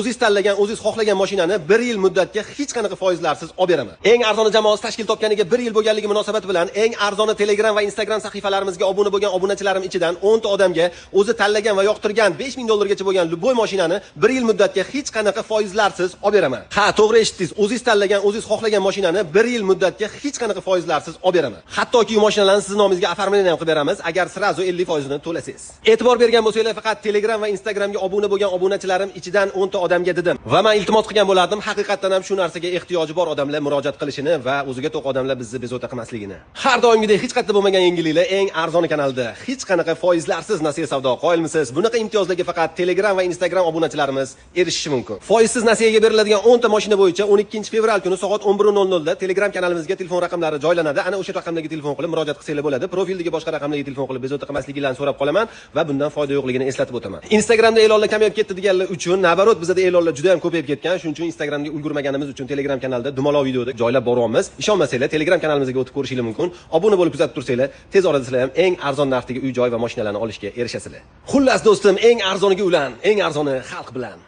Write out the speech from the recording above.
O'zingiz tanlagan, o'zingiz xohlagan mashinani 1 yil muddatga hech qanaqa foizlarsiz olib beraman. Eng arzoni jamoasi tashkil topganiga 1 yil bo'lganligi munosabati bilan eng arzoni Telegram va Instagram sahifalarimizga obuna bo'lgan obunachilarim ichidan 10 ta odamga o'zi tanlagan va yoqtirgan 5000 dollargacha bo'lgan luboy mashinani 1 yil muddatga hech qanaqa foizlarsiz olib beraman. Ha, to'g'ri eshitdingiz. O'zingiz tanlagan, o'zingiz xohlagan mashinani 1 yil muddatga hech qanaqa foizlarsiz olib beraman. Hattoki bu mashinalarni siz nomingizga оформление ham qilib beramiz, agar sirazu 50% ni to'lasangiz. E'tibor bergan bo'lsanglar, faqat Telegram va Instagramga obuna bo'lgan obunachilarim ichidan 10 ta odamga dedim. Va men iltimos qilgan bo'lardim, haqiqatan ham shu narsaga ehtiyoji bor odamlar murojaat qilishini va o'ziga to'q odamlar bizni bezovta qilmasligini. Har doimgidek hech qayerda bo'lmagan yengilliklar eng arzon kanalda. Hech qanaqa foizlarsiz nasiya savdo qoyilmisiz? Bunaqa imtiyozlarga faqat Telegram va Instagram obunachilarimiz erishishi mumkin. Foizsiz nasiyaga beriladigan 10 ta mashina bo'yicha 12-fevral kuni soat 11:00 da Telegram kanalimizga telefon raqamlari joylanadi. Ana o'sha raqamlarga telefon qilib murojaat qilsanglar bo'ladi. Profildagi boshqa raqamlarga telefon qilib bezovta qilmasligingizni so'rab qolaman va bundan foyda yo'qligini eslatib o'taman. Instagramda e'lonlar kamayib ketdi deganlar uchun, nabarot bizda e'lonlar juda ham ko'payib ketgan. Shuning uchun Instagramga ulgurmaganimiz uchun Telegram kanalda dumaloq videoda joylab boryapmiz. Ishonmasanglar, Telegram kanalimizga o'tib ko'rishingiz mumkin. Obuna bo'lib kuzatib tursanglar, tez orada sizlar ham eng arzon narxdagi uy-joy va mashinalarni olishga erishasizlar. Xullas do'stim, eng arzoniga ulan, eng arzoni xalq bilan.